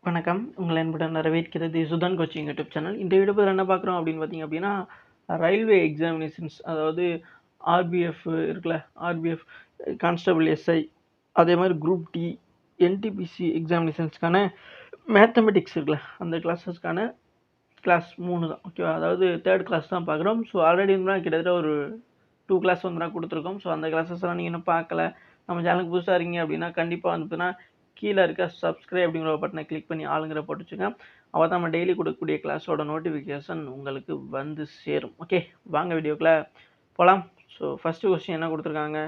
வணக்கம். உங்களை அன்புடன் வரவேற்கிறது சுதான் கோச்சிங் யூடியூப் சேனல். இந்த வீடியோவில் என்ன பார்க்குறோம் அப்படின்னு பார்த்தீங்க அப்படின்னா, ரயில்வே எக்ஸாமினேஷன்ஸ், அதாவது ஆர்பிஎஃப் இருக்குல்ல, ஆர்பிஎஃப் கான்ஸ்டபிள் எஸ்ஐ, அதே மாதிரி குரூப் டி, என்டிபிசி எக்ஸாமினேஷன்ஸ்க்கான மேத்தமெட்டிக்ஸ் இருக்குல்ல, அந்த கிளாஸஸ்க்கான கிளாஸ் 3 தான். ஓகேவா? அதாவது தேர்ட் கிளாஸ் தான் பார்க்குறோம். ஸோ ஆல்ரெடி இருந்தால் கிட்டத்தட்ட ஒரு 2 கிளாஸ் வந்து நான் கொடுத்துருக்கோம். ஸோ அந்த கிளாஸஸ்லாம் நீங்கள் இன்னும் பார்க்கல, நம்ம சேனலுக்கு புதுசாக இருக்கீங்க அப்படின்னா கண்டிப்பாக வந்துட்டுனா கீழே இருக்க சப்ஸ்கிரைப் அப்படிங்கிற ஒரு பட்டனை கிளிக் பண்ணி ஆளுங்கிற போட்டு வச்சுங்க. அப்போ தான் நம்ம டெய்லி கொடுக்கக்கூடிய கிளாஸோட நோட்டிஃபிகேஷன் உங்களுக்கு வந்து சேரும். ஓகே, வாங்க வீடியோக்குள்ளே போகலாம். ஸோ ஃபஸ்ட்டு கொஸ்டின் என்ன கொடுத்துருக்காங்க,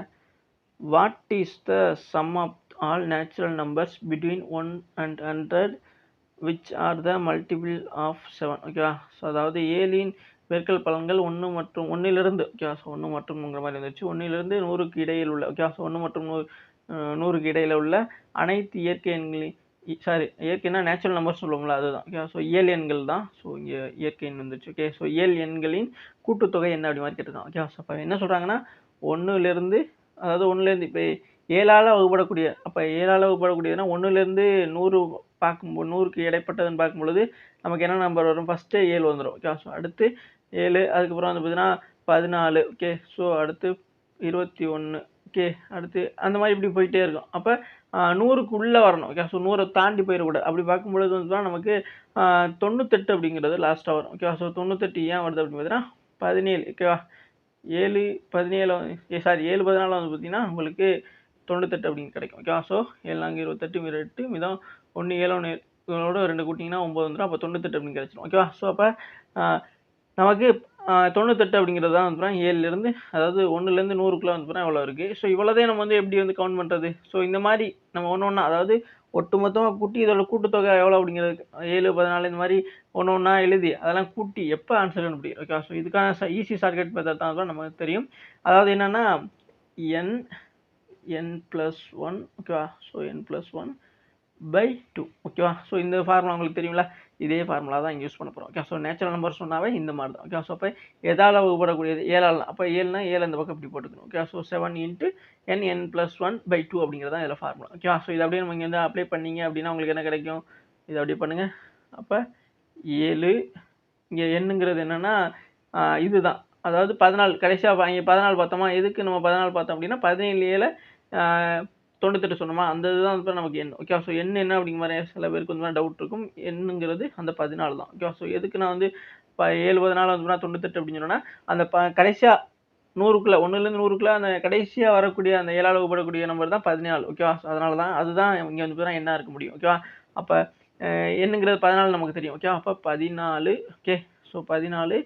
what is the sum of all natural numbers between 1 and 100 which are the multiple of 7. ஓகேவா? ஸோ அதாவது 7இன் பெருக்கல் பலன்கள் 1 மற்றும் 1லிருந்து, ஓகேவா? ஸோ 1 மற்றும்ங்கிற மாதிரி இருந்துச்சு. 1லிருந்து 100க்கு இடையில் உள்ள, ஓகேவா? ஸோ 1 மற்றும் 100க்கு இடையில் உள்ள அனைத்து இயற்கை எண்களின், இயற்கைனா நேச்சுரல் நம்பர்ஸ் சொல்லுவோம்ல, அதுதான். ஓகே, ஸோ இயல் எண்கள் தான். ஸோ இங்கே இயற்கை எண் வந்துச்சு. ஓகே, ஸோ இயல் எண்களின் கூட்டுத்தொகை என்ன அப்படி மாதிரி கேட்டிருக்காங்க. ஓகே, ஸோ அப்போ என்ன சொல்கிறாங்கன்னா 1லிருந்து, அதாவது 1லேருந்து இப்போ 7ஆல் வகுப்படக்கூடிய, அப்போ 7ஆல் வகுப்படக்கூடியதுன்னா 1லேருந்து 100 பார்க்கும்போது 100க்கு இடைப்பட்டதுன்னு பார்க்கும்பொழுது நமக்கு என்ன நம்பர் வரும், ஃபஸ்ட்டு 7 வந்துடும். ஓகே, ஸோ அடுத்து 7, அதுக்கப்புறம் வந்து பார்த்தீங்கன்னா 14. ஓகே, ஸோ அடுத்து 21. ஓகே, அடுத்து அந்த மாதிரி இப்படி போயிட்டே இருக்கும். அப்போ 100க்குள்ளே வரணும். ஓகே, ஸோ 100 தாண்டி போயிடக்கூடாது. அப்படி பார்க்கும்பொழுது வந்து தான் நமக்கு 98 அப்படிங்கிறது லாஸ்ட்டாக வரும். ஓகே, ஸோ 98 ஏன் வருது அப்படின்னு பார்த்தீங்கன்னா 17. ஓகேவா? 7 17 சாரி 7 14 வந்து பார்த்தீங்கன்னா உங்களுக்கு 98 அப்படின்னு கிடைக்கும். ஓகேவா? ஸோ 7 4 28 8 மிதம் 1 7 1 இதோட 2 கூட்டிங்கன்னா 9 வந்துடும். அப்போ 98 அப்படின்னு கிடைச்சிடும். ஓகேவா? ஸோ அப்போ நமக்கு 98 அப்படிங்கிறது தான் வந்து 7லேருந்து, அதாவது 1லேருந்து 100க்குள்ளே வந்து எவ்வளோ இருக்குது. ஸோ இவ்வளோதே நம்ம வந்து எப்படி வந்து கவுண்ட் பண்ணுறது. ஸோ இந்த மாதிரி நம்ம ஒன்று ஒன்றா, அதாவது ஒட்டு மொத்தமாக கூட்டி இதோட கூட்டுத்தொகை எவ்வளோ அப்படிங்கிறது 7 14 இந்த மாதிரி ஒன்று ஒன்றா எழுதி அதெல்லாம் கூட்டி எப்போ ஆன்சர் கண்டுபிடிக்கும். ஓகே, ஸோ இதுக்கான ஈஸி ஷார்ட்கட் மெத்தட் தான் நமக்கு தெரியும். அதாவது என்னென்னா n+1, ஓகேவா? So n+1 by 2. ஓகேவா? ஸோ இந்த ஃபார்முலா உங்களுக்கு தெரியுங்களா, இதே ஃபார்முலா தான் இங்கே யூஸ் பண்ண போகிறோம். ஓகே, ஸோ நேச்சுரல் நம்பர் சொன்னாவே இந்த மாதிரி தான். ஓகே, ஸோ அப்போ எதால் வகுப்படக்கூடியது 7ஆல், அப்போ 7னா 7 இந்த பக்கம் இப்படி போட்டுக்கணும். ஓகே, ஸோ 7 × n+1/2 அப்படிங்கிறது தான் இதில் ஃபார்முலா. ஓகே, ஸோ இது அப்படியே நம்ம இங்கே வந்து அப்ளை பண்ணிங்க அப்படின்னா உங்களுக்கு என்ன கிடைக்கும், இது அப்படியே பண்ணுங்கள். அப்போ 7, இங்கே என்னங்கிறது என்னென்னா இதுதான், அதாவது 14. கடைசியாக இங்கே 14 பார்த்தோமா, எதுக்கு நம்ம 14 பார்த்தோம் அப்படின்னா 17 98 சொன்னோமா, அந்த இதுதான் வந்து நமக்கு எண். ஓகே, ஸோ எண் என்ன அப்படிங்கிற மாதிரி சில பேருக்கு வந்து டவுட் இருக்கும். எண்ணுங்கிறது அந்த 14 தான். ஓகே, ஸோ எதுக்கு நான் வந்து 7 14 வந்து 98 அப்படின்னு சொன்னோன்னா, அந்த கடைசியாக 100க்குள்ளே 1லேருந்து 100க்குள்ளே அந்த கடைசியாக வரக்கூடிய அந்த 7ஆல் வகுப்படக்கூடிய நம்பர் தான் 14. ஓகேவா? அதனால தான் அதுதான் இங்கே வந்து என்ன இருக்க முடியும். ஓகேவா? அப்போ எண்ணுங்கிறது 14 நமக்கு தெரியும். ஓகே, அப்போ 14. ஓகே, ஸோ 14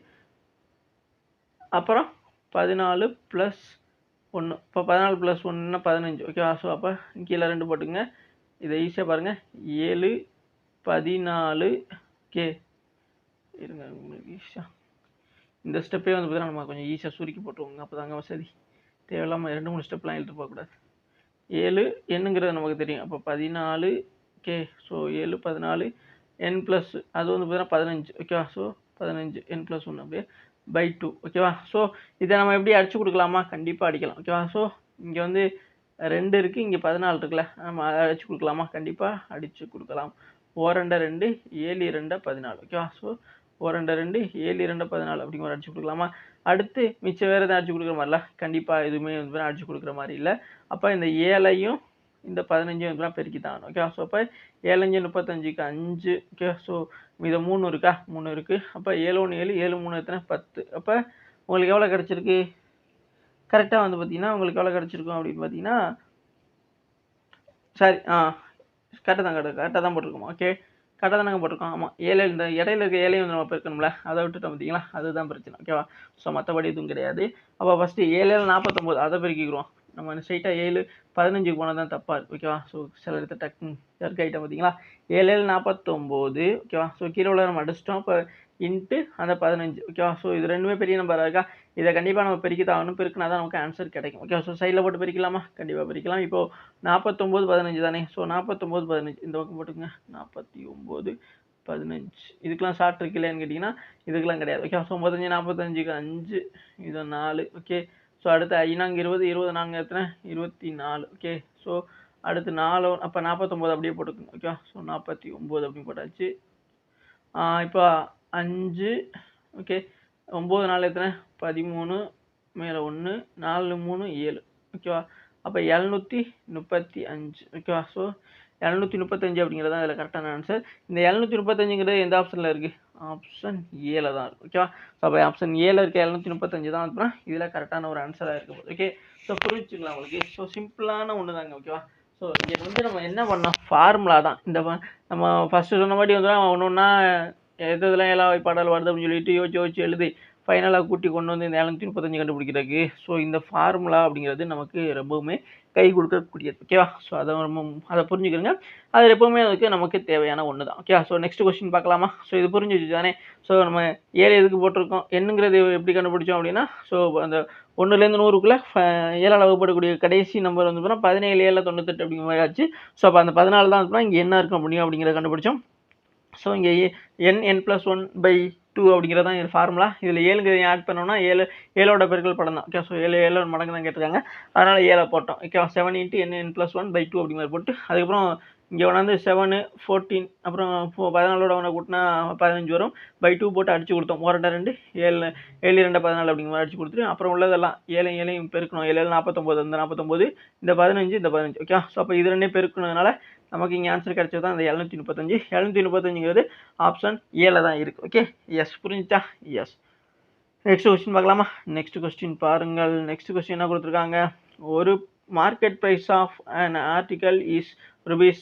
அப்புறம் 14 + 1. இப்போ 14 + 1ன்னா 15. ஓகேவா? ஸோ அப்போ கீழே 2 போட்டுங்க. இதை ஈஸியாக பாருங்கள், 7 14. ஓகே, இருங்க உங்களுக்கு ஈஸியாக இந்த ஸ்டெப்பே வந்து பார்த்தீங்கன்னா நம்ம கொஞ்சம் ஈஸியாக சுருக்கி போட்டுருவோங்க. அப்போ தாங்க வசதி. தேவையில்லாமல் 2 3 ஸ்டெப்லாம் எழுதிட்டு போகக்கூடாது. 7 என்னங்கிறது நமக்கு தெரியும். அப்போ 14. ஓகே, ஸோ 7 14 n + அது வந்து பார்த்தீங்கன்னா 15. ஓகேவா? ஸோ 15 n+1 அப்படியே by 2. ஓகேவா? ஸோ இதை நம்ம எப்படி அடிச்சு கொடுக்கலாமா, கண்டிப்பாக அடிக்கலாம். ஓகேவா? ஸோ இங்கே வந்து 2 இருக்குது, இங்கே 14 இருக்குல்ல, நம்ம அடிச்சு கொடுக்கலாமா, கண்டிப்பாக அடித்து கொடுக்கலாம். 4 2 7 2 14. ஓகேவா? ஸோ 4 2 7 2 14 அப்படிங்கிற மாதிரி அடிச்சு கொடுக்கலாமா. அடுத்து மிச்சம் வேறு எதாவது அடிச்சு கொடுக்குற மாதிரில, கண்டிப்பாக எதுவுமே வந்து அடிச்சு கொடுக்குற மாதிரி இல்லை. அப்போ இந்த 7ஐயும் இந்த 15 இதெல்லாம் பெருக்கி தான். ஓகே, ஸோ அப்போ 7 5 35க்கு 5. ஓகே, ஸோ இது 3 இருக்கா, 3 இருக்குது. அப்போ 7 1 7 7 3 எத்தனை 10. அப்போ உங்களுக்கு எவ்வளோ கிடச்சிருக்கு, கரெக்டாக வந்து பார்த்தீங்கன்னா உங்களுக்கு எவ்வளோ கிடச்சிருக்கும் அப்படின்னு பார்த்தீங்கன்னா, சாரி கரெக்டாக தான் போட்டிருக்கோம். ஓகே, கரெக்டாக தானே போட்டிருக்கோம். ஆமாம், 7 இந்த இடையில இருக்க 7ஐயும் வந்து நம்ம பெருக்கணும்ல, அதை விட்டுட்டோம் பார்த்தீங்களா, அதுதான் பிரச்சனை. ஓகேவா? ஸோ மற்றபடி எதுவும் கிடையாது. அப்போ ஃபஸ்ட்டு 7 49 அதை பெருக்கிக்கிறோம். நம்ம ஸ்ட்ரைட்டாக 7 15க்கு போனால் தான் தப்பாக இருக்குது. ஓகேவா? ஸோ சில இடத்த டக்குன்னு ஜர்க் ஆகிட்டோம் பார்த்தீங்களா. 7 49. ஓகேவா? ஸோ கீழே உள்ள நம்ம அடிச்சிட்டோம். இப்போ இன்ட்டு அந்த 15. ஓகேவா? ஸோ இது ரெண்டுமே பெரிய நம்பராக இருக்கா, இதை கண்டிப்பாக நம்ம பெருக்கி தான் ஆகணும். பெருக்கினா தான் நமக்கு ஆன்சர் கிடைக்கும். ஓகே, ஸோ சைடில் போட்டு பெருக்கலாமா, கண்டிப்பாக பெருக்கலாம். இப்போது 49 15 தானே. ஸோ 49 15 இந்த பக்கம் போட்டுங்க. 49 15 இதுக்கெலாம் ஷார்ட் இருக்கு இல்லைன்னு கேட்டிங்கன்னா இதுக்கெலாம் கிடையாது. ஓகே, ஸோ 35 45க்கு 5 இது 4. ஓகே, ஸோ அடுத்து 5 4 20 20 4 எத்தனை 24. ஓகே, ஸோ அடுத்து 4 அப்போ 49 அப்படியே போட்டுக்கோங்க. ஓகேவா? ஸோ 49 அப்படின்னு போட்டாச்சு. இப்போ 5 ஓகே 9 4 எத்தனை 13 மேலே 1 4 3 7 ஓகேவா? அப்போ 735 ஓகேவா? ஸோ 735 அப்படிங்கிறது தான் இதில் கரெக்டான ஆன்சர். இந்த 735ங்கிறது எந்த ஆப்ஷனில் இருக்குது? ஆப்ஷன் ஏல தான் இருக்குது. ஓகேவா? ஸோ அப்போ ஆப்ஷன் ஏல இருக்க 735 தான் அப்படின்னா இதில் கரெக்டான ஒரு ஆன்சராக இருக்க போகுது. ஓகே ஸோ புரிஞ்சுக்கலாம் உங்களுக்கு. ஸோ சிம்பிளான ஒன்று தாங்க. ஓகேவா? ஸோ இங்கே வந்து நம்ம என்ன பண்ணோம், ஃபார்முலா தான். இந்த நம்ம ஃபஸ்ட்டு சொன்ன மாதிரி வந்து ஒன்று ஒன்றா எதெல்லாம் எல்லா வாய்ப்பாடால் வருது அப்படின்னு சொல்லிட்டு யோசிச்சு எழுதி ஃபைனலாக கூட்டி கொண்டு வந்து இந்த 735 கண்டுபிடிக்கிறதுக்கு ஸோ இந்த ஃபார்முலா அப்படிங்கிறது நமக்கு ரொம்பவுமே கை கொடுக்கக்கூடியது. ஓகேவா? ஸோ அதை புரிஞ்சுக்கிறங்க. அது எப்போவுமே அதுக்கு நமக்கு தேவையான ஒன்று தான். ஓகேவா? ஸோ நெக்ஸ்ட் கொஸ்டின் பார்க்கலாமா? ஸோ இது புரிஞ்சிச்சு தானே? ஸோ நம்ம 7 எதுக்கு போட்டிருக்கோம், என்னங்கிறது எப்படி கண்டுபிடிச்சோம் அப்படின்னா, ஸோ அந்த 1லேருந்து 100க்குள்ளே 7ஆல் வகுப்படக்கூடிய கடைசி நம்பர் வந்து பார்த்தீங்கன்னா 17 7 98 அப்படிங்கிற மாதிரி ஆச்சு. ஸோ அப்போ அந்த 14 தான் அப்படின்னா இங்கே என்ன இருக்க முடியும் அப்படிங்கிறத கண்டுபிடிச்சோம். ஸோ இங்கே n+1/2 அப்படிங்கிறது தான் ஃபார்முலா. இதில் 7 ஆட் பண்ணோம்னா 7ஓட பெருக்கல் படம் தான். ஓகே ஸோ 7 மடங்கு தான் கேட்டிருக்காங்க, அதனால் 7 போட்டோம். ஓகே 7 × n+1/2 அப்படி மாதிரி போட்டு அதுக்கப்புறம் இங்கே வந்து 7 14 அப்புறம் 14ஓட ஒன்று கூட்டினா 15 வரும். 2 போட்டு அடிச்சு கொடுத்தோம். 1 2 7 7 2 14 அப்படிங்கிற மாதிரி அடிச்சு கொடுத்துட்டு அப்புறம் உள்ளதெல்லாம் 7 7 பெருக்கணும். 7 49 இந்த 49 இந்த 15 இந்த 15 ஓகே. ஸோ அப்போ இது ரெண்டே பெருக்கணுனால நமக்கு இங்கே ஆன்சர் கிடைச்சது தான் இந்த 735. 735ங்கிறது ஆப்ஷன் ஏல தான் இருக்குது. ஓகே எஸ் புரிஞ்சுச்சா? எஸ். நெக்ஸ்ட் கொஸ்டின் பார்க்கலாமா? நெக்ஸ்ட் கொஸ்டின் பாருங்கள். நெக்ஸ்ட் கொஸ்டின் என்ன கொடுத்துருக்காங்க, ஒரு market price of an article is rupees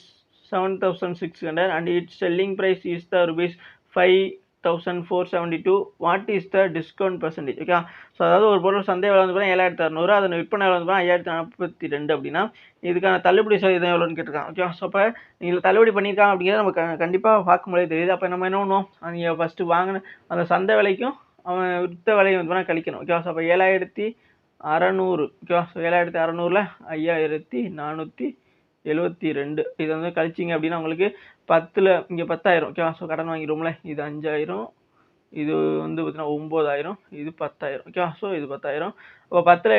7,600 and its selling price is the rupees 5,472. What is the discount percentage? Okay so அதாவது ஒரு பொருள் சந்தை விலை வந்து பார்த்தீங்கன்னா 7,600, அதன் விற்பனை விலை வந்து பார்த்தீங்கன்னா 5,042 அப்படின்னா இதுக்கான தள்ளுபடி சதவீதம் எவ்வளோன்னு கேட்டிருக்காங்க. ஓகே ஸோ அப்போ நீங்கள் தள்ளுபடி பண்ணியிருக்காங்க அப்படிங்கிறத நம்ம கண்டிப்பாக பார்க்கும்போதே தெரியுது. அப்போ நம்ம என்ன பண்ணுவோம், நீங்கள் ஃபஸ்ட்டு வாங்கின அந்த சந்தை விலைக்கும் அவன் விற்ற விலையை வந்து பார்த்தீங்கன்னா கழிக்கணும். ஓகே ஸோ அப்போ 7,600 ஓகேவா? ஸோ 7,600ல் 5,472 இது வந்து கழிச்சிங்க அப்படின்னா உங்களுக்கு 10ல் இங்கே 10,000 ஓகேவா? ஸோ கடன் வாங்கிடுவோம்ல, இது 5,000, இது வந்து பார்த்தீங்கன்னா 9,000, இது 10,000 ஓகேவா? ஸோ இது 10,000. அப்போ 10ல்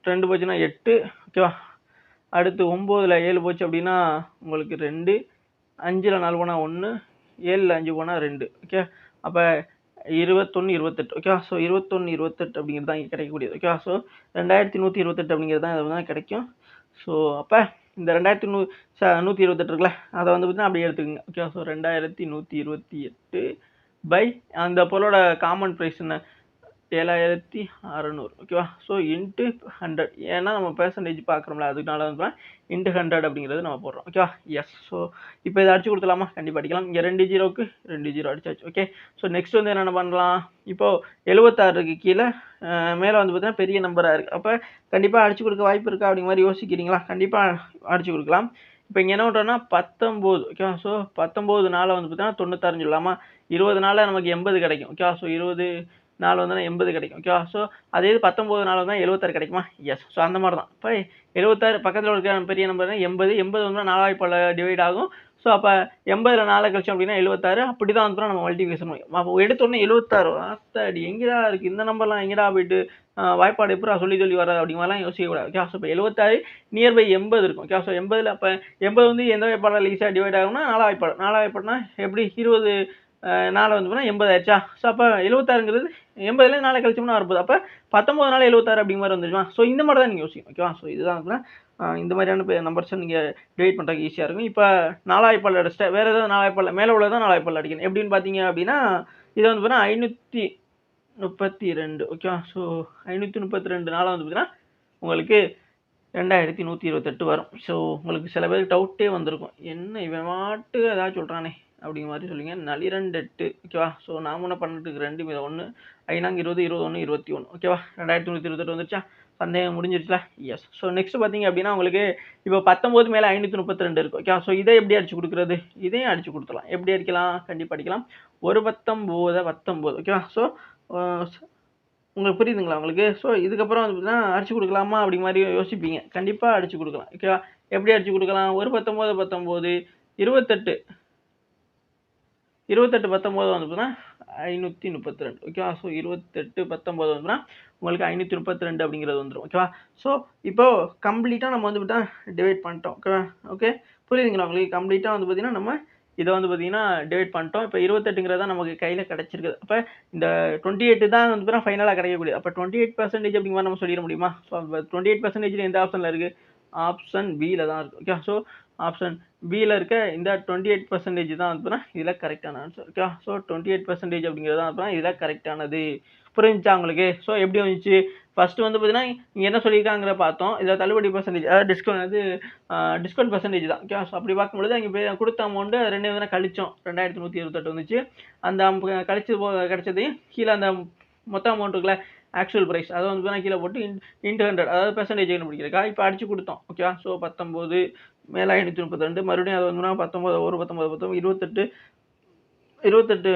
2 போச்சுன்னா 8 ஓகேவா? அடுத்து 9ல் 7 போச்சு அப்படின்னா உங்களுக்கு 2, 5ல் 4 போனால் 1, 7ல் 5 போனால் 2 ஓகே. அப்போ 21 28 ஓகேவா? ஸோ 21 28 அப்படிங்கிறது தான் இங்கே கிடைக்கக்கூடியது. ஓகேவா? ஸோ 2,128 அப்படிங்கிறது தான் இது தான் கிடைக்கும். ஸோ அப்போ இந்த 2,128 இருக்குல்ல, அதை வந்து பார்த்தீங்கன்னா அப்படியே எடுத்துக்கோங்க. ஓகே ஸோ 2,128 பை அந்த பொருளோட காமன் ப்ரைஸ் என்ன 7,600 ஓகேவா? ஸோ இன்ட்டு 100, ஏன்னா நம்ம பெர்சன்டேஜ் பார்க்குறோம்ல அதனால வந்து இன்ட்டு 100 அப்படிங்கிறது நம்ம போடுறோம். ஓகேவா? எஸ். ஸோ இப்போ இதை அடிச்சு கொடுத்துலாமா? கண்டிப்பாக அடிக்கலாம். இங்கே 2 0க்கு 2 0 அடிச்சாச்சு. ஓகே ஸோ நெக்ஸ்ட் வந்து என்னென்ன பண்ணலாம், இப்போது 76க்கு கீழே மேலே வந்து பார்த்தீங்கன்னா பெரிய நம்பராக இருக்குது. அப்போ கண்டிப்பாக அடிச்சு கொடுக்க வாய்ப்பு இருக்கா அப்படிங்கிற மாதிரி யோசிக்கிறீங்களா? கண்டிப்பாக அடிச்சு கொடுக்கலாம். இப்போ இங்கே என்ன பண்ணுறோன்னா 19 ஓகேவா? ஸோ 19 நாளில் வந்து பார்த்தீங்கன்னா 96 சொல்லலாமா? 20 நாளில் நமக்கு 80 கிடைக்கும். ஓகேவா? ஸோ 20 நாள் வந்து 80 கிடைக்கும். ஓகேவா? ஸோ அதே 19 நாள் தான் 76 கிடைக்குமா? எஸ். ஸோ அந்த மாதிரி தான். இப்போ 76 பக்கத்தில் இருக்கிற பெரிய நம்பர் 80 வந்து 4 டிவைட் ஆகும். ஸோ அப்போ 80ல் 4 கழிச்சோம் அப்படின்னா 76. அப்படி தான் வந்து நம்ம மல்டிபிகேஷன் பண்ணுவோம். அப்போ எடுத்தோடனே 76 ஆத்தாடி எங்கேடா இருக்குது இந்த நம்பர்லாம், எங்கேடா போயிட்டு வாய்ப்பாடு எப்படா சொல்லி வராது அப்படிங்கலாம் யோசிக்கக்கூடாது. ஓகே ஸோ இப்போ 76 நியர்பை 80 இருக்கும். ஓகே ஸோ 80ல் அப்போ 80 வந்து எந்த வாய்ப்பாடில் ஈஸியாக டிவைட் ஆகும்னா 4 வாய்ப்பாடுனா எப்படி 20 4 வந்து போனால் 80 ஆயிடுச்சா? ஸோ அப்போ 76ங்கிறது 80ல் 4 கழிச்சோம்னா 60. அப்போ 19 நாள் 76 அப்படிங்கிற மாதிரி வந்துருமா? ஸோ இந்த மாதிரி தான் நீங்கள் யோசிக்கணும். ஓகேவா? ஸோ இதுதான் அப்படின்னா இந்த மாதிரியான நம்பர்ஸை நீங்கள் டிவைட் பண்ணுறதுக்கு ஈஸியாக இருக்கும். இப்போ 4 வாய்ப்பாடில் அடிச்சிட்டா வேறு ஏதாவது 4 வாய்ப்பாடில் மேலே உள்ளதான் 4 வாய்ப்பாடில் அடிக்கணும். எப்படின்னு பார்த்தீங்க அப்படின்னா இது வந்து பார்த்தீங்கன்னா 532 ஓகேவா? ஸோ 532 நாளாக வந்து பார்த்தீங்கன்னா உங்களுக்கு 2,128 வரும். ஸோ உங்களுக்கு சில பேருக்கு டவுட்டே வந்திருக்கும், என்ன இவன் மாட்டு ஏதாவது சொல்கிறானே அப்படிங்கிற மாதிரி சொல்லுங்க. 2 ஓகேவா? ஸோ நான் என்ன பண்ணிட்டு 2 மீது 1 5 20 21 21 ஓகேவா? 2,128 வந்துருச்சா? சந்தேகம் முடிஞ்சிருச்சுல? எஸ். ஸோ நெக்ஸ்ட் பார்த்தீங்க அப்படின்னா உங்களுக்கு இப்போ 19 மேலே 532 இருக்குது. ஓகே ஸோ இதை எப்படி அடிச்சு கொடுக்குறது? இதையும் அடிச்சு கொடுத்துலாம். எப்படி அடிக்கலாம்? கண்டிப்பாக அடிக்கலாம். ஒரு 19 ஓகேவா? ஸோ உங்களுக்கு புரியுதுங்களா உங்களுக்கு? ஸோ இதுக்கப்புறம் வந்து பார்த்தீங்கன்னா அடிச்சு கொடுக்கலாமா அப்படிங்கிற மாதிரி யோசிப்பீங்க. கண்டிப்பாக அடிச்சு கொடுக்கலாம். ஓகேவா? எப்படி அடிச்சு கொடுக்கலாம்? ஒரு 19 28 28 19 வந்து பார்த்தீங்கன்னா 532. ஓகேவா? ஸோ 28 19 வந்துன்னா உங்களுக்கு 532 அப்படிங்கிறது வந்துடும். ஓகேவா? ஸோ இப்போ கம்ப்ளீட்டாக நம்ம வந்து பார்த்தீங்கன்னா டிவைட் பண்ணிட்டோம். ஓகேவா? ஓகே புரியுதுங்களா உங்களுக்கு? கம்ப்ளீட்டாக வந்து பார்த்தீங்கன்னா நம்ம இதை வந்து பார்த்தீங்கன்னா டிவைட் பண்ணிட்டோம். இப்போ 28ங்கிறது தான் நமக்கு கையில் கிடச்சிருக்குது. அப்போ இந்த 28 தான் வந்து பார்த்தீங்கன்னா ஃபைனலாக கிடைக்கக்கூடியது. அப்போ 28% அப்படிங்கிற மாதிரி நம்ம சொல்லிட முடியுமா? ஸோ 28% எந்த ஆப்ஷனில் இருக்குது? ஆப்ஷன் பியில் தான் இருக்குது. ஓகே ஸோ ஆப்ஷன் பியில் இருக்க இந்த 28% தான் வந்து இதில் கரெக்டான ஆன்சர். ஓகே ஸோ 28% அப்படிங்கிறது தான் வந்து இதில் கரெக்டானது. புரிஞ்சுச்சா உங்களுக்கு? ஸோ எப்படி வந்துச்சு? ஃபர்ஸ்ட் வந்து பார்த்தீங்கன்னா இங்கே என்ன சொல்லியிருக்காங்கிற பார்த்தோம். இதில் தள்ளுபடி பர்சன்டேஜ் அதாவது டிஸ்கவுண்ட் அது டிஸ்கவுண்ட் பர்சன்டேஜ் தான். ஓகே ஸோ அப்படி பார்க்கும்பொழுது அங்கே கொடுத்த அமௌண்ட்டு 2 வந்து கழிச்சோம். 2128 வந்துச்சு. அந்த கழிச்சு கிடைச்சதையும் கீழே அந்த மொத்த அமௌண்ட் இருக்குல்ல ஆக்சுவல் ப்ரைஸ் அதை வந்து பார்த்தீங்கன்னா கீழே போட்டு இன்ட்டு 100 அதாவது பெர்சன்டேஜ் கண்டுபிடிக்கிறக்கா இப்போ அடிச்சு கொடுத்தோம். ஓகேவா? ஸோ 19 மேலே 532 மறுபடியும் அது வந்து 19 ஒரு 19 19 28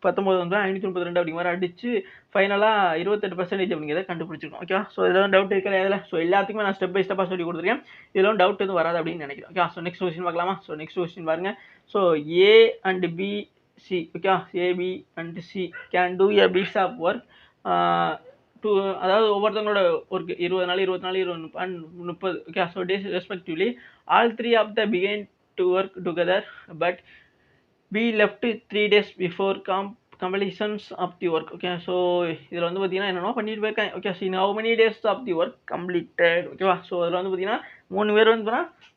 19 வந்து 532 அப்படிங்கிற மாதிரி அடிச்சு ஃபைனலாக 28% அப்படிங்கிறத கண்டுபிடிச்சிருக்கோம். ஓகேவா? ஸோ இதெல்லாம் டவுட் இருக்கல இதில்? ஸோ எல்லாத்துக்குமே நான் ஸ்டெப் பை ஸ்டெப்பாக சொல்லி கொடுத்துருக்கேன். இதெல்லாம் டவுட் எதுவும் வராது அப்படின்னு நினைக்கிறேன். ஓகே ஸோ நெக்ஸ்ட் கொஸ்டின் பார்க்கலாமா? ஸோ நெக்ஸ்ட் கொஸ்டின் பாருங்க. So A and B C okay A B and C can do a piece of work அதாவது ஒவ்வொருத்தவங்களோட ஒர்க் 20 நாள் 24 20 30 okay so days respectively all 3 of the begin to work together but B left 3 days before completions of the work. Okay so இதில் வந்து பார்த்தீங்கன்னா என்னென்ன பண்ணிட்டு போயிருக்கேன். Okay so how many days of the work completed. ஓகேவா? So இதில் வந்து பார்த்தீங்கன்னா 3 பேர் வந்து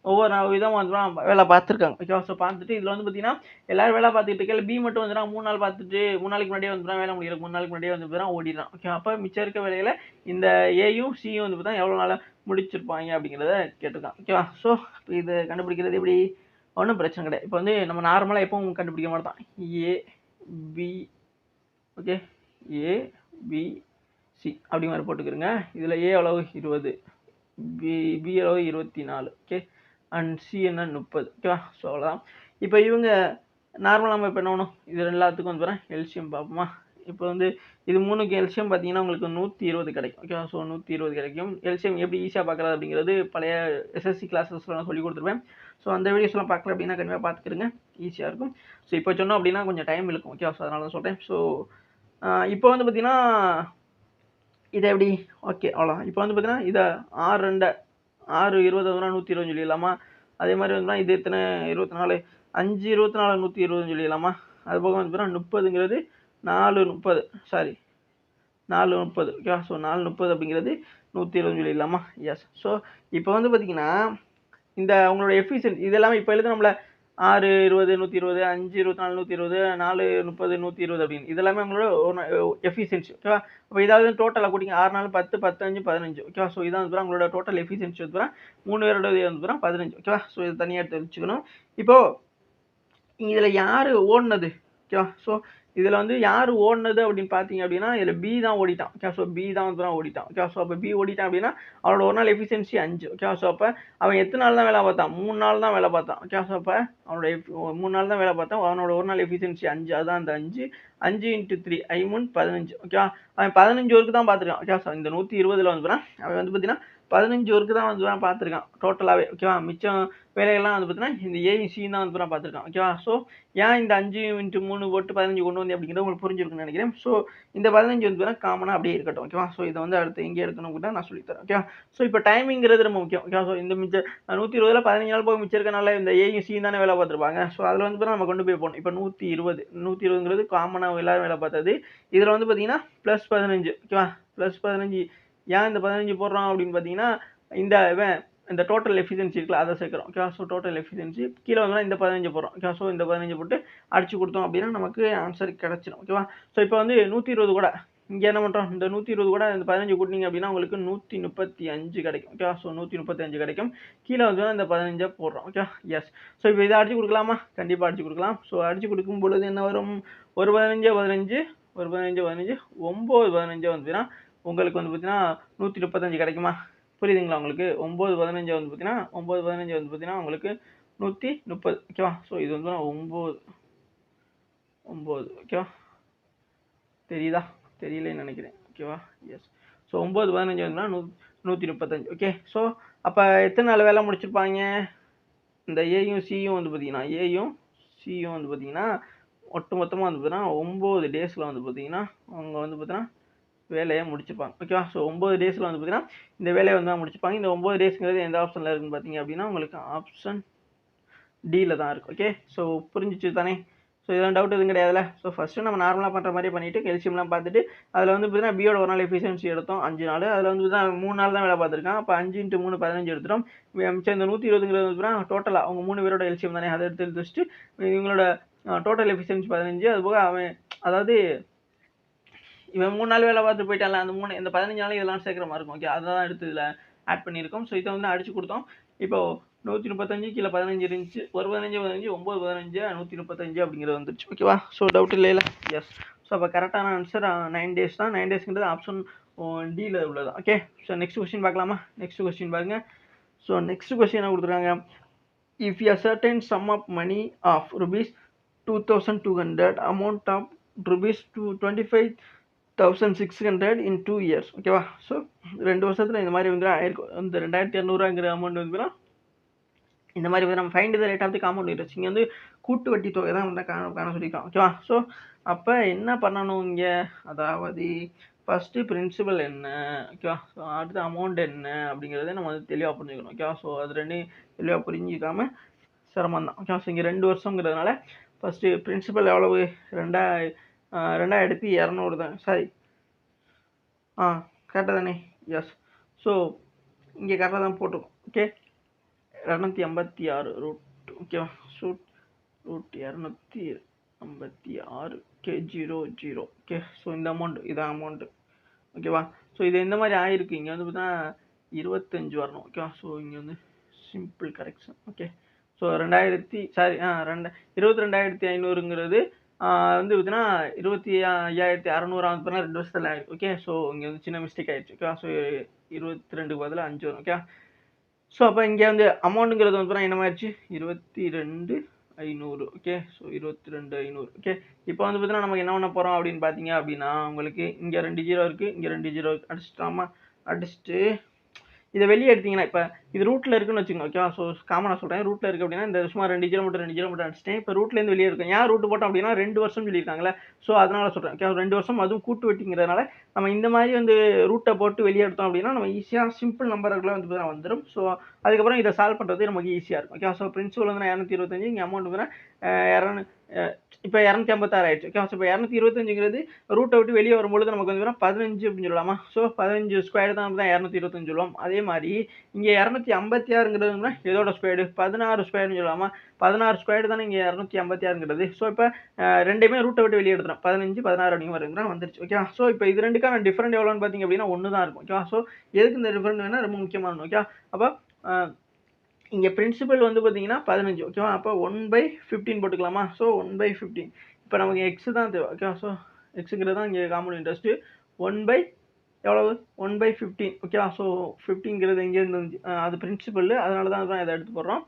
ஒவ்வொரு விதமாக வந்து வேலை பார்த்துருக்காங்க. ஓகேவா? ஸோ பார்த்துட்டு இதில் வந்து பார்த்தீங்கன்னா எல்லாரும் வேலை பார்த்துட்டு இருக்கல பி மட்டும் வந்துடும் 3 நாள் பார்த்துட்டு 3 நாளைக்கு முன்னாடியே வந்து வேலை முடியல 3 நாளைக்கு முன்னாடியே வந்து ஓடிடலாம். ஓகே அப்போ மிச்சம் இருக்க வேலையில் இந்த ஏயும் சியும் வந்து பார்த்தா எவ்வளோ நாளாக முடிச்சிருப்பாங்க அப்படிங்கிறத கேட்டிருக்கான். ஓகேவா? ஸோ இது கண்டுபிடிக்கிறது எப்படி? ஒன்றும் பிரச்சனை கிடையாது. இப்போ வந்து நம்ம நார்மலாக எப்பவும் கண்டுபிடிக்க மாதிரி தான். ஏ பி ஓகே ஏ பி சி அப்படி மாதிரி போட்டுக்கிறோங்க. இதில் ஏ அளவு 20 பி அளவு 24 ஓகே அண்ட் சி என்ன 30. ஓகேவா? ஸோ அவ்வளோதான். இப்போ இவங்க நார்மலாக நம்ம இப்போ என்ன பண்ணணும்? இது எல்லாத்துக்கும் வந்து வரேன் எல்சியம் பார்ப்போமா? இப்போ வந்து இது 3க்கு எல்சியம் பார்த்தீங்கன்னா உங்களுக்கு 120 கிடைக்கும். ஓகேவா? ஸோ 120 கிடைக்கும். எல்சியம் எப்படி ஈஸியாக பார்க்குறது அப்படிங்கிறது பழைய எஸ்எஸ்சி கிளாஸஸ்லாம் நான் சொல்லி கொடுத்துருவேன். ஸோ அந்த வீடியோஸ்லாம் பார்க்கல அப்படின்னா கண்டிப்பாக பார்த்துக்கிடுங்க, ஈஸியாக இருக்கும். ஸோ இப்போ சொன்னோம் அப்படின்னா கொஞ்சம் டைம் இருக்கும். ஓகேவா? ஸோ அதனால தான் சொல்கிறேன். ஸோ இப்போ வந்து பார்த்தீங்கன்னா இதை எப்படி? ஓகே அவ்வளோதான். இப்போ வந்து பார்த்தீங்கன்னா இதை 6 20 120 சொல்லிடலாமா? அதே மாதிரி வந்து இது எத்தனை 24 5 24 120 சொல்லிடலாமா? அது போக வந்து பார்த்தீங்கன்னா 30ங்கிறது 4 30 ஓகேவா? ஸோ 4 30 அப்படிங்கிறது 120 சொல்லிடலாமா? எஸ். ஸோ இப்போ வந்து பார்த்தீங்கன்னா இந்த உங்களோட எஃபிஷியன்சி இதெல்லாமே இப்போ எழுத நம்மள 6 20 120 5 24 120 4 30 120 அப்படின்னு இதெல்லாமே உங்களோட எஃபிஷியன்சி. ஓகேவா? அப்போ இதாவது டோட்டலாக கூட்டிங்க 6 4 10 10 5 15. ஓகேவா? ஸோ இதான் வந்து உங்களோட டோட்டல் எஃபிஷியன்சி வந்து 3 பேரோட வந்து 15. ஓகேவா? ஸோ இது தனியாக எடுத்து வச்சுக்கணும். இப்போது இதில் யார் ஓடினது? ஓகேவா? ஸோ இதில் வந்து யார் ஓடினது அப்படின்னு பார்த்தீங்க அப்படின்னா இதில் பி தான் ஓடிட்டான். ஓகே ஸோ பி தான் வந்து ஓடிட்டான். ஓகே ஸோ அப்போ பி ஓடிட்டான் அப்படின்னா அவனோட ஒரு நாள் எஃபிஷியன்சி 5. ஓகே ஸோ அப்போ அவன் எத்தனை நாள் தான் வேலை பார்த்தான்? 3 நாள் தான் வேலை பார்த்தான். ஓகே ஸோ அப்போ அவனோட 3 நாள் தான் வேலை பார்த்தான். அவனோட ஒரு நாள் எஃபிஷியன்சி 5. அதுதான் அந்த 5 × 3 3 15. ஓகேவா? அவன் 15 ஒர்க்கு தான் பார்த்துருக்கான். ஓகே ஸோ இந்த 120ல் வந்து அவன் வந்து பார்த்தீங்கன்னா 15 ஒர்க்கு தான் வந்து பார்த்துருக்கான் டோட்டலாகவே. ஓகேவா? மிச்சம் வேலைகள்லாம் வந்து பார்த்தீங்கன்னா இந்த ஏயும் சியும் தான் வந்து பார்த்துருக்கான். ஓகேவா? ஸோ ஏன் இந்த 5 × 3 போட்டு 15 கொண்டு வந்து அப்படிங்கிறது உங்களுக்கு புரிஞ்சிருக்குன்னு நினைக்கிறேன். ஸோ இந்த 15 வந்து காமனாக அப்படியே இருக்கட்டும். ஓகேவா? ஸோ இதை வந்து அடுத்து எங்கே எடுக்கணும் கூட நான் சொல்லித்தரேன். ஓகேவா? ஸோ இப்போ டைமிங்கிறது ரொம்ப முக்கியம். ஓகேவா? ஸோ இந்த மிச்சம் 120ல் 15 நாள் போக மிச்சம் இருக்கனால இந்த ஏயும் சியும் தானே வேலை பார்த்துருப்பாங்க. ஸோ அதில் வந்து நம்ம கொண்டு போய் போகணும். இப்போ 120ங்கிறது காமனாக எல்லாரும் வேலை பார்த்தது. இதில் வந்து பார்த்தீங்கன்னா +15. ஓகேவா? +15 ஏன் இந்த 15 போடுறோம் அப்படின்னு பார்த்தீங்கன்னா இந்த டோட்டல் எஃபிஷியன்சி இருக்குல்ல அதை சேர்க்குறோம். ஓகேவா? ஸோ டோட்டல் எஃபிஷியன்சி கீழே வந்து இந்த 15 போடுறோம். ஓகேவா? ஸோ இந்த 15 போட்டு அடிச்சு கொடுத்தோம் அப்படின்னா நமக்கு ஆன்சர் கிடச்சிடும். ஓகேவா? ஸோ இப்போ வந்து 120 கூட இங்கே என்ன பண்ணுறோம்? இந்த 120 கூட இந்த 15 கூட்டினீங்க அப்படின்னா உங்களுக்கு 135 கிடைக்கும். ஓகேவா? ஸோ 135 கிடைக்கும். கீழே வந்து இந்த 15 போடுறோம். ஓகேவா? எஸ். ஸோ இப்போ இதை அடிச்சு கொடுக்கலாமா? கண்டிப்பாக அடிச்சு கொடுக்கலாம். ஸோ அடிச்சு கொடுக்கும் பொழுது என்ன வரும்? ஒரு 15 15 ஒரு 15 15 9 15 வந்துன்னா உங்களுக்கு வந்து பார்த்தீங்கன்னா 135 கிடைக்குமா? புரியுதுங்களா உங்களுக்கு? 9 15 வந்து பார்த்தீங்கன்னா 9 15 வந்து பார்த்தீங்கன்னா உங்களுக்கு 130. ஓகேவா? ஸோ இது வந்து 9 ஓகேவா? தெரியுதா? தெரியலன்னு நினைக்கிறேன். ஓகேவா? எஸ். ஸோ 9 15 வந்துன்னா 135. ஓகே. ஸோ அப்போ எத்தனை நாள் வேலை முடிச்சிருப்பாங்க? இந்த ஏயும் சியும் வந்து பார்த்தீங்கன்னா ஏயும் சியும் வந்து பார்த்தீங்கன்னா ஒட்டு மொத்தமாக வந்து பார்த்தீங்கன்னா 9 டேஸில் வந்து பார்த்தீங்கன்னா அவங்க வந்து பார்த்தீங்கன்னா வேலையை முடிச்சுப்பாங்க. ஓகேவா? ஸோ 9 டேஸில் வந்து பார்த்தீங்கன்னா இந்த வேலையை வந்து முடிச்சுப்பாங்க. இந்த 9 டேஸ்ங்கிறது எந்த ஆப்ஷனில் இருக்குன்னு பார்த்தீங்க அப்படின்னா உங்களுக்கு ஆப்ஷன் டியில் தான் இருக்குது. ஓகே, ஸோ புரிஞ்சிச்சு தானே? ஸோ இதெல்லாம் டவுட் எதுவும் கிடையாதுல்ல. ஸோ ஃபஸ்ட்டு நம்ம நார்மலாக பண்ணுற மாதிரி பண்ணிவிட்டு எல்சிஎம்லாம் பார்த்துட்டு அதில் வந்து பார்த்தீங்கன்னா பியோட ஒரு நாள் எஃபிஷியன்சி எடுத்தோம் 5 நாள். அதில் வந்து பார்த்தீங்கன்னா 3 நாள் தான் வேலை பார்த்துருக்கான். அப்போ 5 × 3 15 எடுத்துட்டோம். மிச்சம் இந்த 120ங்கிறது வந்து டோட்டலாக அவங்க 3 பேரோட எல்சிஎம் தானே, அதை எடுத்து வச்சுட்டு இவங்களோட டோட்டல் எஃபிஷியன்சி 15. அது போக அவன் அதாவது இவன் 3 நாள் வேலை பார்த்து போயிட்டான்ல, அந்த 3 இந்த 15 நாள் இதெல்லாம் சேர்க்குற மாதிரி இருக்கும். ஓகே, அதை தான் எடுத்து இதில் ஆட் பண்ணியிருக்கோம். ஸோ இதை வந்து அடிச்சு கொடுத்தோம். இப்போ 135 கீழே 15 இருந்துச்சு, ஒரு 15 9 15 135 அப்படிங்கிறது வந்துருச்சு. ஓகேவா? ஸோ டவுட் இல்லைல்ல? எஸ். ஸோ அப்போ கரெக்டான ஆன்சர் 9 டேஸ் தான். 9 டேஸ்ங்கிறது ஆப்ஷன் டியில் உள்ளதான். ஓகே, ஸோ நெக்ஸ்ட் கொஸ்டின் பார்க்கலாமா? நெக்ஸ்ட் கொஸ்டின் பாருங்க. ஸோ நெக்ஸ்ட் கொஸ்டின் என்ன கொடுத்துருக்காங்க? If a certain sum of money of rupees 2200 amount of rupees 25,600 in 2 years. ஓகேவா? ஸோ 2 வருஷத்தில் இந்த மாதிரி வந்து ஆயிருக்கும். இந்த 2200ங்கிற அமௌண்ட் வந்து இந்த மாதிரி வந்து நம்ம find the rate of the compound interest இங்கே வந்து கூட்டு வட்டி தொகை தான் வந்து காண சொல்லியிருக்கோம். ஓகேவா? ஸோ அப்போ என்ன பண்ணணும் இங்கே? அதாவது ஃபஸ்ட்டு பிரின்சிபல் என்ன, ஓகேவா? ஸோ அடுத்து அமௌண்ட் என்ன அப்படிங்கிறத நம்ம வந்து தெளிவாக புரிஞ்சுக்கணும். ஓகேவா? ஸோ அது ரெண்டையும் தெளிவாக புரிஞ்சிக்காமல் சிரமம் தான். ஓகேவா? ஸோ இங்கே 2 வருஷங்கிறதுனால ஃபஸ்ட்டு பிரின்சிபல் எவ்வளவு? 2200 தான். சாரி, கரெக்டாக தானே? எஸ். ஸோ இங்கே கரெக்டாக தான் போட்டிருக்கோம். Okay, 256 root. ஓகேவா? So root 256 K00. Okay, so இந்த அமௌண்ட் இதான் அமௌண்ட்டு. ஓகேவா? ஸோ இது எந்த மாதிரி ஆயிருக்கு? இங்கே வந்து பார்த்தா 25 வரணும். ஓகேவா? ஸோ இங்கே வந்து சிம்பிள் கரெக்ஷன். ஓகே, ஸோ 22,500ங்கிறது வந்து பார்த்தீங்கன்னா 25,600 வந்து பார்த்தீங்கன்னா 2 வருஷத்தில் ஆயிருக்கு. ஓகே, ஸோ இங்கே வந்து சின்ன மிஸ்டேக் ஆயிடுச்சு. ஓகேவா? ஸோ 22க்கு பதிலாக 5 வரும். ஓகே, ஸோ அப்போ இங்கே வந்து அமௌண்ட்டுங்கிறது வந்து பார்த்தீங்கன்னா என்னமாதிரிச்சு 22,500. Okay, so 22,500. ஓகே, இப்போ வந்து பார்த்தீங்கன்னா நமக்கு என்ன பண்ண போகிறோம் அப்படின்னு பார்த்தீங்க அப்படின்னா உங்களுக்கு இங்கே 2 0 இருக்குது, இங்கே 2 0 அடிச்சிட்டாமா. அடிச்சுட்டு இதை வெளியே எடுத்தீங்கன்னா இப்போ இது ரூட்டில் இருக்குன்னு வச்சுக்கோங்க. ஓகேவா? ஸோ காமனாக சொல்கிறேன், ரூட்டில் இருக்குது அப்படின்னா இந்த சும்மா 2 0 மட்டும் 2 0 மட்டும் அடிச்சிட்டேன். இப்போ ரூட்லேருந்து வெளியே இருக்கும். ஏன் ரூட்டு போட்டோம் அப்படின்னா 2 வருஷம் சொல்லியிருக்காங்களே, ஸோ அதனால் சொல்கிறேன். ஓகே, 2 வருஷம் அதுவும் கூட்டு வெட்டிங்கிறதுனால நம்ம இந்த மாதிரி வந்து ரூட்டை போட்டு வெளியே எடுத்தோம் அப்படின்னா நம்ம ஈஸியாக சிம்பிள் நம்பர்களாக வந்து வந்துடும். ஸோ அதுக்கப்புறம் இதை சால்வ் பண்ணுறது நமக்கு ஈஸியாக இருக்கும். ஓகே, ஸோ பிரின்சிபல் வந்து 225, இங்கே அமௌண்ட் வந்து இப்போ 256 ஆயிடுச்சு. ஓகே, ஸோ இப்போ 225ங்கிறது ரூட்டை விட்டு வெளியே வரும்பொழுது நமக்கு வந்து 15 அப்படின்னு சொல்லலாமா? ஸோ 15 ஸ்கொயர் தான் 225 சொல்லுவோம். அதே மாதிரி இங்கே 256ங்கிறது எதோட ஸ்கொயர்டு? 16 ஸ்கொயர்னு சொல்லலாமா? 16 ஸ்கொயர் தானே இங்கே 256ங்கிறது. ஸோ இப்போ ரெண்டையுமே ரூட்டை விட்டு வெளியே எடுத்துடும். 15 16 அப்படிங்கிற மாதிரி வந்துருச்சு. ஓகேவா? ஸோ இப்போ இது ரெண்டுக்கான டிஃபரெண்ட் எவ்வளோன்னு பார்த்தீங்க அப்படின்னா 1 தான் இருக்கும். ஓகேவா? ஸோ எதுக்கு இந்த டிஃபரெண்ட் வேணால் ரொம்ப முக்கியமான. ஓகேவா? அப்போ இங்கே பிரின்சிபல் வந்து பார்த்தீங்கன்னா 15. ஓகேவா? அப்போ 1/15 போட்டுக்கலாமா? ஸோ 1/15. இப்போ நமக்கு எக்ஸு தான் தேவை. ஓகேவா? ஸோ எக்ஸுங்கிறது தான் இங்கே காமன் இன்ட்ரெஸ்ட்டு. 1 எவ்வளவு? 1/15. ஓகேவா? ஸோ 15ங்கிறது எங்கேருந்து இருந்துச்சு? அது பிரின்சிபல், அதனால தான் இதை எடுத்து போடுறோம்.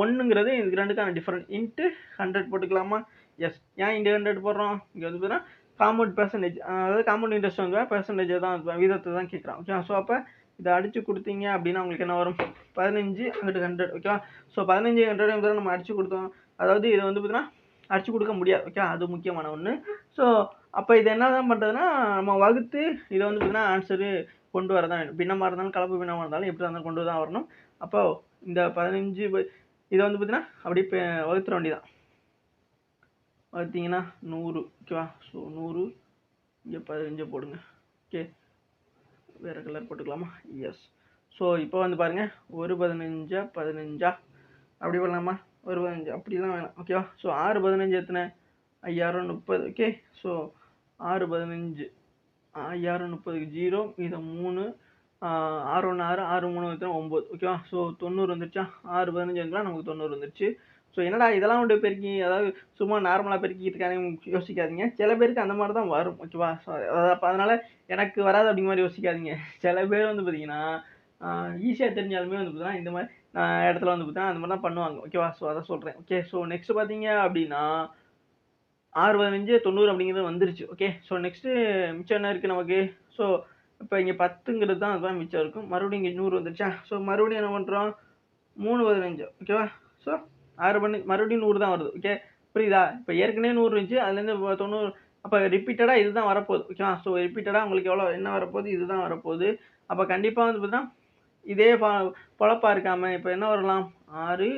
1ங்கிறது இதுக்கு ரெண்டுக்கான டிஃபரெண்ட். இன்ட்டு 100 போட்டுக்கலாமா? எஸ். ஏன் இன்ட்டு 100 போடுறோம்? இங்கே வந்து பார்த்தீங்கன்னா காம்பவுண்ட் பெர்சன்டேஜ், அதாவது காம்பவுண்ட் இன்ட்ரெஸ்ட் வந்து பெர்சன்டேஜ் தான் வீதத்தை தான் கேட்குறான். ஓகேவா? ஸோ அப்போ இதை அடித்து கொடுத்தீங்க அப்படின்னா உங்களுக்கு என்ன வரும்? 15 அங்கிட்டு 100. ஓகேவா? ஸோ 15 100 நம்ம அடித்து கொடுத்தோம். அதாவது இதை வந்து பார்த்தீங்கன்னா அடித்து கொடுக்க முடியாது. ஓகே, அது முக்கியமான ஒன்று. ஸோ அப்போ இது என்ன தான் பண்ணுறதுன்னா நம்ம வகுத்து இதை வந்து பார்த்தீங்கன்னா ஆன்சரு கொண்டு வரதான் வேணும். பின்னமாக இருந்தாலும் கலப்பு பின்னமாக இருந்தாலும் எப்படி இருந்தாலும் கொண்டு தான் வரணும். அப்போ இந்த 15 இதை வந்து பார்த்தீங்கன்னா அப்படியே வகுத்துற வேண்டியதான். வகுத்தீங்கன்னா 100. ஓகேவா? ஸோ 100 இங்கே 15 போடுங்க. ஓகே, வேறு கலர் போட்டுக்கலாமா? எஸ். ஸோ இப்போ வந்து பாருங்கள், ஒரு 15 15 அப்படி பண்ணலாமா? ஒரு 15 அப்படிலாம் வேணாம். ஓகேவா? ஸோ 6 15 எத்தனை? 5030. ஓகே, ஸோ 6 15 5030க்கு 0 இது 3 6 1 6 6 3 எத்தனை? 9. ஓகேவா? ஸோ 90 வந்துருச்சா? 6 15 வந்துலாம் நமக்கு 90 வந்துருச்சு. ஸோ என்னடா இதெல்லாம் வந்து பெருக்கி, அதாவது சும்மா நார்மலாக பெருக்கிட்டுருக்காங்க யோசிக்காதீங்க. சில பேருக்கு அந்த மாதிரி தான் வரும். ஓகேவா? ஸோ அப்போ அதனால் எனக்கு வராது அப்படிங்கிற மாதிரி யோசிக்காதீங்க. சில பேர் வந்து பார்த்தீங்கன்னா ஈஸியாக தெரிஞ்சாலுமே வந்து பார்த்தீங்கன்னா இந்த மாதிரி இடத்துல வந்து பார்த்தீங்கன்னா அந்த மாதிரி தான் பண்ணுவாங்க. ஓகேவா? ஸோ அதை சொல்கிறேன். ஓகே, ஸோ நெக்ஸ்ட் பார்த்தீங்க அப்படின்னா 6 15 90 அப்படிங்கிறது வந்துருச்சு. ஓகே, ஸோ நெக்ஸ்ட்டு மிச்சம் என்ன இருக்குது நமக்கு? ஸோ இப்போ இங்கே 10ங்கிறது தான் அதுதான் மிச்சம் இருக்கும். மறுபடியும் இங்கே 100 வந்துருச்சா? ஸோ மறுபடியும் என்ன பண்ணுறோம்? 3 15. ஓகேவா? ஸோ 6 பண்ணி மறுபடியும் 100 தான் வருது. ஓகே, புரியுதா? இப்போ ஏற்கனவே 100 இருந்துச்சு, அதுலேருந்து 90. அப்போ ரிப்பீட்டடாக இதுதான் வரப்போகுது. ஓகேவா? ஸோ ரிப்பீட்டடாக உங்களுக்கு எவ்வளோ என்ன வரப்போகுது, இதுதான் வரப்போகுது. அப்போ கண்டிப்பாக வந்து பார்த்தீங்கன்னா இதே பொழப்பா இருக்காமல் இப்போ என்ன வரலாம், 6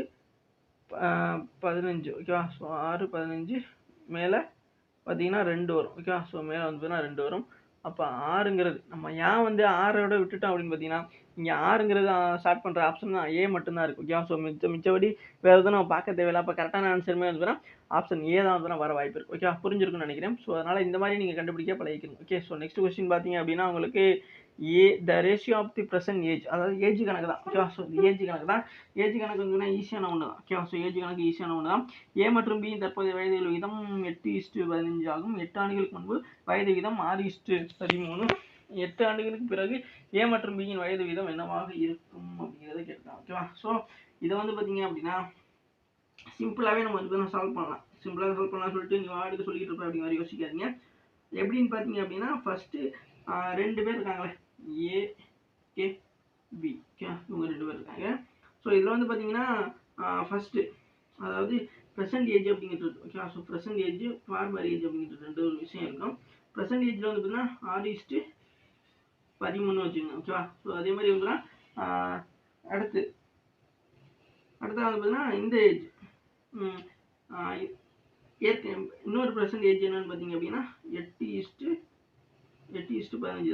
15. ஓகேவா? ஸோ 6 15 மேலே பார்த்தீங்கன்னா 2 வரும். ஓகேவா? ஸோ மேலே வந்து பார்த்தீங்கன்னா 2 வரும். அப்போ 6ங்கிறது நம்ம ஏன் வந்து 6ஓட விட்டுட்டோம் அப்படின்னு பார்த்தீங்கன்னா, இங்கே 6ங்கிறது ஸ்டார்ட் பண்ணுற ஆப்ஷன் தான் ஏ மட்டும்தான் இருக்குது. ஓகேவா? ஸோ மிச்சபடி வேறு எதுவும் நம்ம பார்க்க தேவையில்லை. அப்போ கரெக்டான ஆன்சருமே வந்து பார்த்தீங்கன்னா ஆப்ஷன் ஏ தான் வந்து வர வாய்ப்பு இருக்குது. ஓகேவா? புரிஞ்சிருக்குன்னு நினைக்கிறேன். ஸோ அதனால் இந்த மாதிரி நீங்கள் கண்டுபிடிக்க பழகிக்கணும். ஓகே. ஸோ நெக்ஸ்ட் கொஸ்டின் பார்த்தீங்க அப்படின்னா உங்களுக்கு the ratio of the present age, அதாவது ஏஜ் கணக்கு தான். ஓகேவா? ஸோ ஏஜ் கணக்கு தான். ஏஜ் கணக்கு வந்து ஈஸியான ஒன்று தான். ஓகேவா? ஸோ ஏஜ் கணக்கு ஈஸியான ஒன்று தான். ஏ மற்றும் பி தற்போதைய வயது விகிதம் 8:15 ஆகும். 8 ஆண்டுகளுக்கு முன்பு வயது விகிதம் 6:13. 8 ஆண்டுகளுக்கு பிறகு ஏ மற்றும் பியின் வயது விகிதம் என்னவாக இருக்கும் அப்படிங்கிறத கேட்கலாம். ஓகேவா? ஸோ இதை வந்து பார்த்தீங்க அப்படின்னா சிம்பிளாகவே நம்ம வந்து சால்வ் பண்ணலாம். சிம்பிளாக சால்வ் பண்ணலாம் சொல்லிட்டு நீங்கள் வாடுக்கு சொல்லிக்கிட்டு இருப்பேன் அப்படிங்கிற மாதிரி யோசிக்காதீங்க. எப்படின்னு பார்த்தீங்க அப்படின்னா ஃபஸ்ட்டு 2 பேர் இருக்காங்களே, ஏ கே பி. ஓகே, இவங்க 2 பேர் இருக்காங்க. ஸோ இதில் வந்து பார்த்தீங்கன்னா ஃபஸ்ட்டு அதாவது ப்ரெசன்ட் ஏஜ் அப்படிங்கிறது. ஓகே. So present age, former age அப்படிங்கிறது 2 விஷயம் இருக்கும். ப்ரெசன்ட் ஏஜில் வந்து பார்த்தீங்கன்னா 6:13 வச்சுக்கோங்க. ஓகேவா? ஸோ அதே மாதிரி வந்துன்னா அடுத்து வந்து பார்த்தீங்கன்னா இந்த ஏஜ் இன்னொரு ப்ரெசன்ட் ஏஜ் என்னன்னு பார்த்தீங்க அப்படின்னா 8:15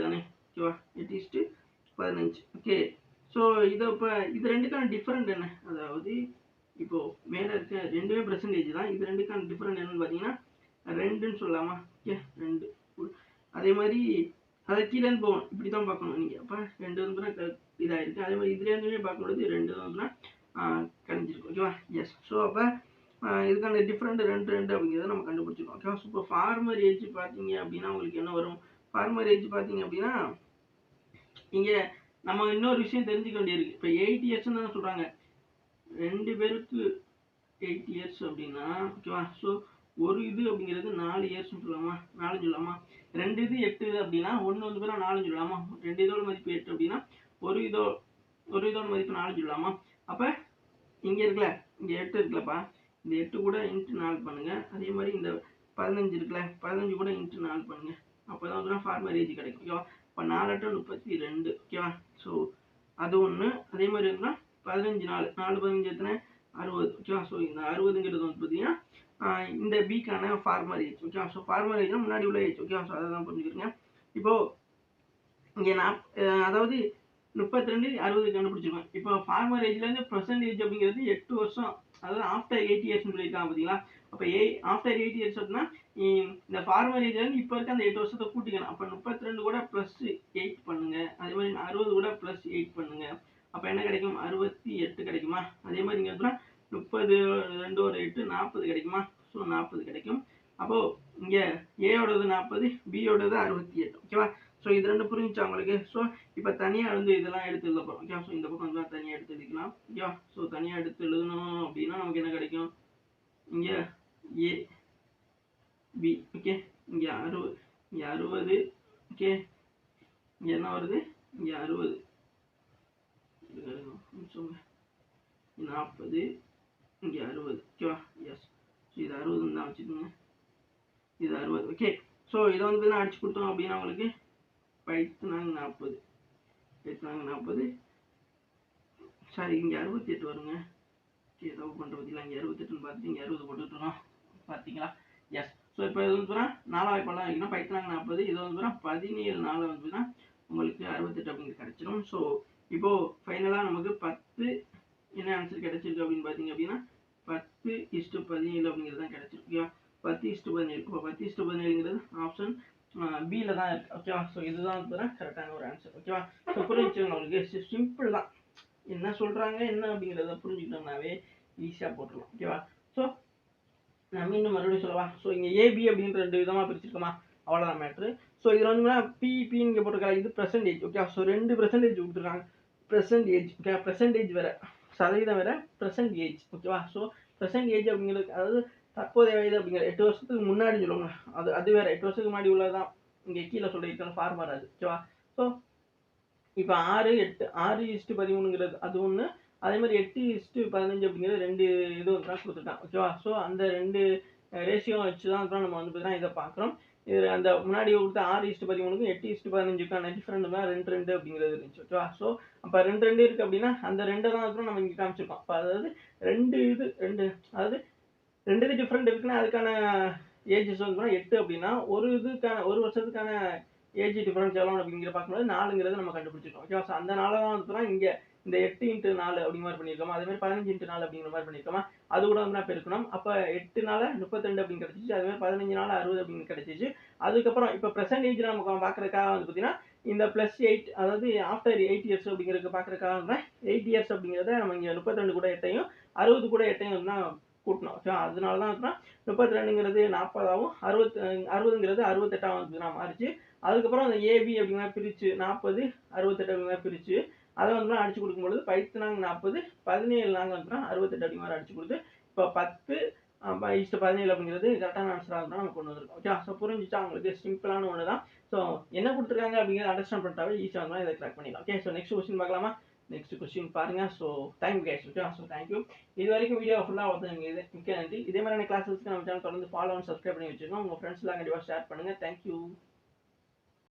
தானே. ஓகேவா? 8:15. ஓகே. ஸோ இதை இப்போ இது ரெண்டுக்கான டிஃப்ரெண்ட் என்ன, அதாவது இப்போது மேலே இருக்க ரெண்டுமே ப்ரெசன்டேஜ் தான். இது ரெண்டுக்கான டிஃப்ரெண்ட் என்னன்னு பார்த்தீங்கன்னா 2ன்னு சொல்லலாமா? ஓகே, 2. அதே மாதிரி அதை கீழேருந்து போகணும், இப்படி தான் பார்க்கணும் நீங்கள். அப்போ 2 வந்து இதாகிருக்கு. அதே மாதிரி இதுலேருந்துமே பார்க்கும்பொழுது 2 வந்துன்னா கணிஞ்சிருக்கு. ஓகேவா? எஸ். ஸோ அப்போ இதுக்கான டிஃப்ரெண்ட் 2 அப்படிங்கிறத நம்ம கண்டுபிடிச்சிருக்கோம். ஓகேவா? ஸோ இப்போ ஃபார்மர் ஏஜ் பார்த்தீங்க அப்படின்னா உங்களுக்கு என்ன வரும்? ஃபார்மர் ஏஜ் பார்த்தீங்க அப்படின்னா இங்கே நம்ம இன்னொரு விஷயம் தெரிஞ்சுக்க வேண்டியிருக்கு. இப்போ 8 இயர்ஸ்ன்னு தானே சொல்கிறாங்க. 2 பேருக்கு 8 இயர்ஸ் அப்படின்னா ஓகேவா? ஸோ ஒரு இது அப்படிங்கிறது 4 இயர்ஸ்ன்னு சொல்லலாமா? 4 சொல்லலாமா? 2 இது 8 அப்படின்னா 1 வந்து பேர் 4 சொல்லலாமா? 2 இதோட மதிப்பு 8 அப்படின்னா ஒரு இதோட மதிப்பு 4 சொல்லலாமா? அப்போ இங்கே இருக்குல்ல, இங்கே 8 இருக்குல்லப்பா, இந்த 8 கூட இன்ட்டு 4 பண்ணுங்க. அதே மாதிரி இந்த 15 இருக்குல்ல, 15 கூட இன்ட்டு 4 பண்ணுங்க. அப்போ தான் வந்து ஃபார்மர் ஏஜ் கிடைக்கும். ஓகேவா? இப்போ 4 32. ஓகேவா? ஸோ அது ஒன்று. அதே மாதிரி இருந்தால் 15 4 15 எத்தனை 60. ஓகேவா? ஸோ இந்த 60ங்கிறது வந்து பார்த்தீங்கன்னா இந்த பிக்கான ஃபார்மர் ஏஜ். ஓகேவா? ஸோ ஃபார்மர் ஏஜ்னா முன்னாடி உள்ள ஏஜ். ஓகேவா? ஸோ அதை தான் புரிஞ்சுக்கிறீங்க. இப்போது இங்கே அதாவது 32 60 கண்டுபிடிச்சிருக்கோம். இப்போ ஃபார்மர் ஏஜ்லேருந்து ப்ரெசன்ட் ஏஜ் அப்படிங்கிறது 8 வருஷம், அதாவது ஆஃப்டர் 8 இயர்ஸ்னு சொல்லியிருக்காங்க பார்த்தீங்களா? அப்போ ஆஃப்டர் 8 இயர்ஸ் அப்படின்னா இந்த ஃபார்மர் ஏஜ்லேருந்து இப்போ இருக்க அந்த 8 வருஷத்தை கூட்டிக்கணும். அப்போ 32 கூட +8 பண்ணுங்க. அதே மாதிரி 60 கூட +8 பண்ணுங்க. அப்போ என்ன கிடைக்கும்? 68 கிடைக்குமா? அதே மாதிரி இங்கே வந்து 30 2 ஒரு 8 40 கிடைக்குமா? ஸோ 40 கிடைக்கும். அப்போது இங்கே ஏயோடது 40, பியோடது 68. ஓகேவா? ஸோ இது 2 புரிஞ்சுச்சா உங்களுக்கு? ஸோ இப்போ தனியாக வந்து இதெல்லாம் எடுத்து எழுத போகிறோம். ஓகே. ஸோ இந்த பக்கம் வந்து தனியாக எடுத்து எழுதிக்கலாம். ஓகே. ஸோ தனியாக எடுத்து எழுதணும் அப்படின்னா நமக்கு என்ன கிடைக்கும்? இங்கே ஏ பி. ஓகே. இங்கே 60. ஓகே. இங்கே என்ன வருது? இங்கே 60, 40, இங்கே 60. ஓகேவா? எஸ். ஸோ இது 60 தான் வச்சுக்கோங்க. இது 60. ஓகே. ஸோ இதை வந்து அடிச்சு கொடுத்தோம் அப்படின்னா உங்களுக்கு 40. சாரி, இங்கே 68 வருங்க. ஓகே, ஏதோ பண்ணுற பார்த்தீங்களா? இங்கே 68ன்னு பார்த்துட்டு இங்கே 60 போட்டுட்ருக்கோம். பார்த்தீங்களா? எஸ். ஸோ இப்போ இது வந்து 4 படம் வைக்கணும். 40. இது வந்து 17 4 வந்துன்னா உங்களுக்கு 68 அப்படிங்கிறது கிடச்சிடும். ஸோ இப்போது ஃபைனலாக நமக்கு 10 என்ன ஆன்சர் கிடச்சிருக்கு அப்படின்னு பார்த்தீங்க அப்படின்னா 10:17 அப்படிங்கிறது தான் கிடச்சிருக்கு. 10:17. இப்போ 10:17ங்கிறது ஆப்ஷன் பியில் தான் இருக்குது. ஓகேவா? ஸோ இதுதான் வந்து கரெக்டான ஒரு ஆன்சர். ஓகேவா? ஸோ புரிஞ்சுங்க உங்களுக்கு. சிம்பிள் தான். என்ன சொல்கிறாங்க என்ன அப்படிங்கிறத புரிஞ்சுக்கிட்டோம்னாவே ஈஸியாக போட்டுடலாம். ஓகேவா? ஸோ நான் மீண்டும் மறுபடியும் சொல்லவா? ஸோ இங்கே ஏபி அப்படின்ற 2 விதமாக பிரிச்சிருக்கோமா? அவ்வளோதான் மேட்ரு. ஸோ இதில் வந்து பின்னு இங்கே போட்டிருக்காங்க. இது ப்ரெசன்டேஜ். ஓகே. ஸோ 2 பெர்சன்டேஜ் கொடுத்துருக்காங்க. Present age. ஓகே. ப்ரெசன்டேஜ் வேறு, சதவீதம் வேறு, ப்ரெசன்ட் ஏஜ். ஓகேவா? ஸோ ப்ரெசன்ட் ஏஜ் அப்படிங்கிறது அதாவது தற்போதைய வயது அப்படிங்கிற 8 வருஷத்துக்கு முன்னாடி சொல்லுவாங்க. அது வேறு. 8 வருஷத்துக்கு முன்னாடி உள்ளதான் இங்கே கீழே சொல்லியிருக்காங்க ஃபார்மர் அது. ஓகேவா? ஸோ இப்போ 6:13ங்கிறது அது ஒன்று. அதே மாதிரி 8:15 அப்படிங்கிறது 2 இது வந்து தான் கொடுத்துருக்கான். ஓகேவா? ஸோ அந்த 2 ரேஷியோ வச்சு தான் அப்புறம் நம்ம வந்து பார்த்தீங்கன்னா இதை பார்க்குறோம். இது அந்த முன்னாடி கொடுத்த 6:13க்கும் 8:15க்கான டிஃபரெண்ட் தான் 2:2 அப்படிங்கிறது இருந்துச்சு. ஓகேவா? ஸோ அப்போ 2:2 இருக்கு அப்படின்னா அந்த 2 தான் அப்புறம் நம்ம இங்கே காமிச்சிருக்கோம். அப்போ அதாவது 2 அதாவது 2 இது டிஃபரெண்ட் இருக்குன்னா அதுக்கான ஏஜஸ் வந்து 8 அப்படின்னா ஒரு வருஷத்துக்கான ஏஜ் டிஃபரன்ஸ் எவ்வளோ அப்படிங்கிற பார்க்கும்போது 4ங்கிறத நம்ம கண்டுபிடிச்சிருக்கோம். ஓகேவா? ஸோ அந்த 4 தான் வந்து இங்கே இந்த 8x4 அப்படிங்கிற மாதிரி பண்ணியிருக்கோமா, அதே மாதிரி 15x4 அப்படிங்கிற மாதிரி பண்ணியிருக்கோமா, அது கூட வந்து நான் பெருக்கணும். அப்போ 8 32 அப்படின்னு கிடைச்சிச்சு, அது மாதிரி 15 60 அப்படின்னு கிடைச்சிச்சு. அதுக்கப்புறம் இப்போ ப்ரெசன்டேஜ் நம்ம பார்க்குறதுக்காக வந்து பார்த்தீங்கன்னா இந்த +8 அதாவது ஆஃப்டர் 8 இயர்ஸ் அப்படிங்கிறதுக்கு பார்க்குறதுக்காக வந்து 8 இயர்ஸ் அப்படிங்கிறத நம்ம இங்கே 32 கூட 8ஐயும் 60 கூட 8ஐயும் வந்து கூட்டணும். ஓகேவா? அதனால தான் 32ங்கிறது 40ஆகவும் 60ங்கிறது 68ஆகவும் நான் மாறிச்சு. அதுக்கப்புறம் அந்த ஏபி அப்படிங்கிற பிரிச்சு 40 68 அப்படிங்கிற பிரிச்சு அதை வந்து அடிச்சு கொடுக்கும்பொழுது 10 40 17 வந்து 68 அப்படி மாதிரி அடிச்சு கொடுத்து இப்போ 10:17 அப்படிங்கிறது கரெக்டான ஆன்சராக இருந்தால் நம்ம கொண்டு வந்திருக்கோம். ஓகே, ஸோ புரிஞ்சுச்சா உங்களுக்கு? சிம்பிளான ஒன்று தான். ஸோ என்ன கொடுத்துருக்காங்க அப்படிங்கிறத அண்டர்ஸ்டாண்ட் பண்ணிட்டாவே ஈஸியாக இருந்தால் இதை கிராக் பண்ணிடலாம். ஓகே, ஸோ நெக்ஸ்ட் கொஸ்டின் பார்க்கலாமா? நெக்ஸ்ட் கொஸ்டின் பாருங்க. So thank you guys. Okay, so thank you. இது வரைக்கும் வீடியோ ஃபுல்லாக வந்து மிக்க நன்றி. இதே மாதிரியான கிளாஸஸ்க்கு நம்ம சேனல் தொடர்ந்து ஃபாலோ அண்ட் சப்ஸ்கிரைப் பண்ணி வச்சுக்கோங்க. உங்கள் ஃப்ரெண்ட்ஸ்லாம் கண்டிப்பாக ஷேர் பண்ணுங்கள். தேங்க்யூ.